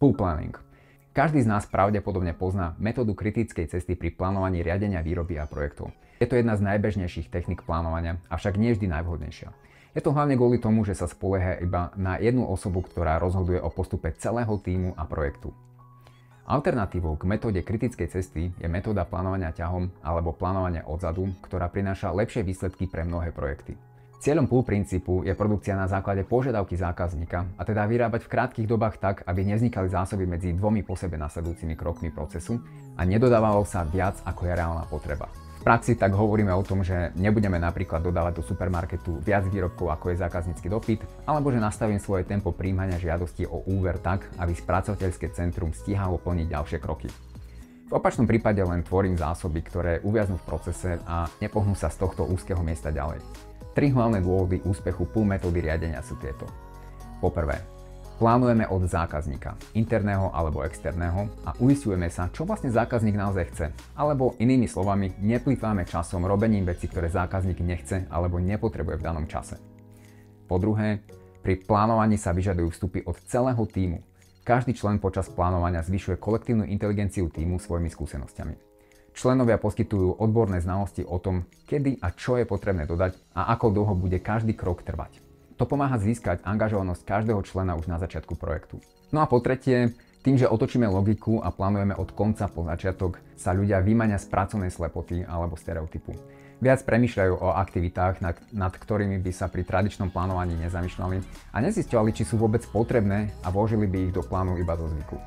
Pool planning. Každý z nás pravdepodobne pozná metódu kritickej cesty pri plánovaní riadenia výroby a projektov. Je to jedna z najbežnejších techník plánovania, avšak nie vždy najvhodnejšia. Je to hlavne kvôli tomu, že sa spolieha iba na jednu osobu, ktorá rozhoduje o postupe celého tímu a projektu. Alternatívou k metóde kritickej cesty je metóda plánovania ťahom alebo plánovania odzadu, ktorá prináša lepšie výsledky pre mnohé projekty. Cieľom pool princípu je produkcia na základe požiadavky zákazníka, a teda vyrábať v krátkych dobách tak, aby nevznikali zásoby medzi dvomi po sebe nasledujúcimi krokmi procesu a nedodávalo sa viac, ako je reálna potreba. V praxi tak hovoríme o tom, že nebudeme napríklad dodávať do supermarketu viac výrobkov, ako je zákaznícky dopyt, alebo že nastavím svoje tempo prijímania žiadosti o úver tak, aby spracovateľské centrum stíhalo plniť ďalšie kroky. V opačnom prípade len tvorím zásoby, ktoré uviaznú v procese a nepohnú sa z tohto úzkeho miesta ďalej. Tri hlavné dôvody úspechu pool metódy riadenia sú tieto. Poprvé, plánujeme od zákazníka, interného alebo externého, a uisťujeme sa, čo vlastne zákazník naozaj chce. Alebo inými slovami, neplýtvame časom robením vecí, ktoré zákazník nechce alebo nepotrebuje v danom čase. Po druhé, pri plánovaní sa vyžadujú vstupy od celého tímu. Každý člen počas plánovania zvyšuje kolektívnu inteligenciu tímu svojimi skúsenosťami. Členovia poskytujú odborné znalosti o tom, kedy a čo je potrebné dodať a ako dlho bude každý krok trvať. To pomáha získať angažovanosť každého člena už na začiatku projektu. No a po tretie, tým, že otočíme logiku a plánujeme od konca po začiatok, sa ľudia vymania z pracovnej slepoty alebo stereotypu. Viac premýšľajú o aktivitách, nad ktorými by sa pri tradičnom plánovaní nezamýšľali a nezisťovali, či sú vôbec potrebné, a vložili by ich do plánu iba zo zvyku.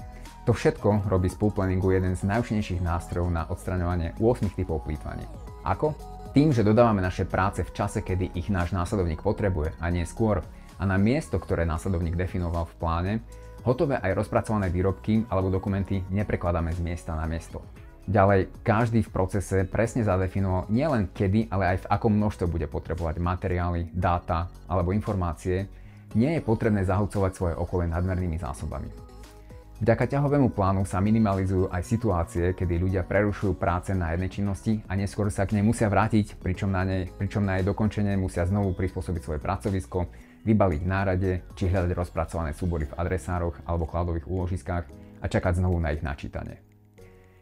To všetko robí z pool planningu jeden z najúčinnejších nástrojov na odstraňovanie 8 typov plýtvania. Ako? Tým, že dodávame naše práce v čase, kedy ich náš následovník potrebuje, a nie skôr, a na miesto, ktoré následovník definoval v pláne, hotové aj rozpracované výrobky alebo dokumenty neprekladáme z miesta na miesto. Ďalej, každý v procese presne zadefinoval nielen kedy, ale aj v akom množstve bude potrebovať materiály, dáta alebo informácie. Nie je potrebné zahlcovať svoje okolie nadmernými zásobami. Vďaka ťahovému plánu sa minimalizujú aj situácie, kedy ľudia prerušujú práce na jednej činnosti a neskôr sa k nej musia vrátiť, pričom na jej dokončenie musia znovu prispôsobiť svoje pracovisko, vybaliť v nárade, či hľadať rozpracované súbory v adresároch alebo cloudových úložiskách a čakať znovu na ich načítanie.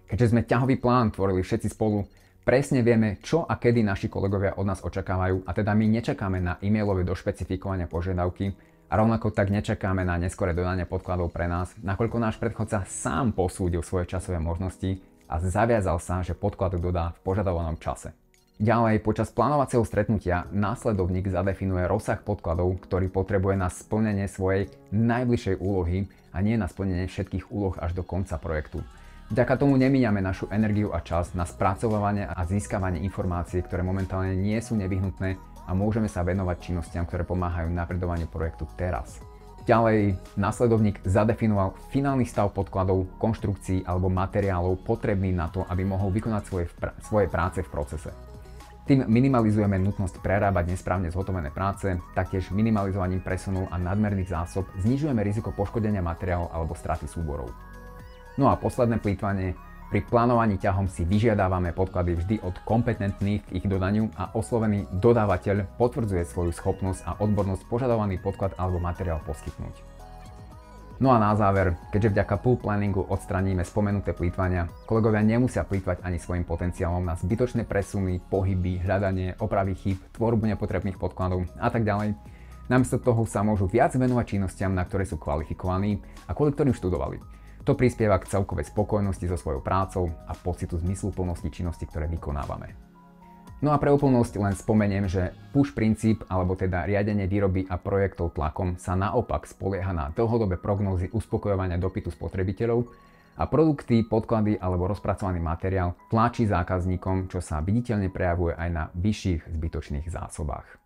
Keďže sme ťahový plán tvorili všetci spolu, presne vieme, čo a kedy naši kolegovia od nás očakávajú, a teda my nečakáme na e-mailové došpecifikovania požiadavky, a rovnako tak nečakáme na neskoré dodanie podkladov pre nás, nakoľko náš predchodca sám posúdil svoje časové možnosti a zaviazal sa, že podklad dodá v požadovanom čase. Ďalej, počas plánovacieho stretnutia následovník zadefinuje rozsah podkladov, ktorý potrebuje na splnenie svojej najbližšej úlohy a nie na splnenie všetkých úloh až do konca projektu. Vďaka tomu nemíňame našu energiu a čas na spracovávanie a získavanie informácií, ktoré momentálne nie sú nevyhnutné, a môžeme sa venovať činnostiam, ktoré pomáhajú napredovaniu projektu teraz. Ďalej, následovník zadefinoval finálny stav podkladov, konštrukcií alebo materiálov potrebný na to, aby mohol vykonať svoje práce v procese. Tým minimalizujeme nutnosť prerábať nesprávne zhotovené práce, taktiež minimalizovaním presunov a nadmerných zásob znižujeme riziko poškodenia materiálov alebo straty súborov. No a posledné plýtvanie. Pri plánovaní ťahom si vyžiadávame podklady vždy od kompetentných k ich dodaniu a oslovený dodávateľ potvrdzuje svoju schopnosť a odbornosť požadovaný podklad alebo materiál poskytnúť. No a na záver, keďže vďaka pool planningu odstraníme spomenuté plýtvania, kolegovia nemusia plýtvať ani svojim potenciálom na zbytočné presuny, pohyby, hľadanie, opravy chýb, tvorbu nepotrebných podkladov a tak ďalej. Namiesto toho sa môžu viac venovať činnostiam, na ktoré sú kvalifikovaní a kvôli ktorým študovali. To prispieva k celkovej spokojnosti so svojou prácou a pocitu zmysluplnosti činnosti, ktoré vykonávame. No a pre úplnosť len spomeniem, že push princíp, alebo teda riadenie výroby a projektov tlakom, sa naopak spolieha na dlhodobé prognózy uspokojovania dopytu spotrebiteľov a produkty, podklady alebo rozpracovaný materiál tlačí zákazníkom, čo sa viditeľne prejavuje aj na vyšších zbytočných zásobách.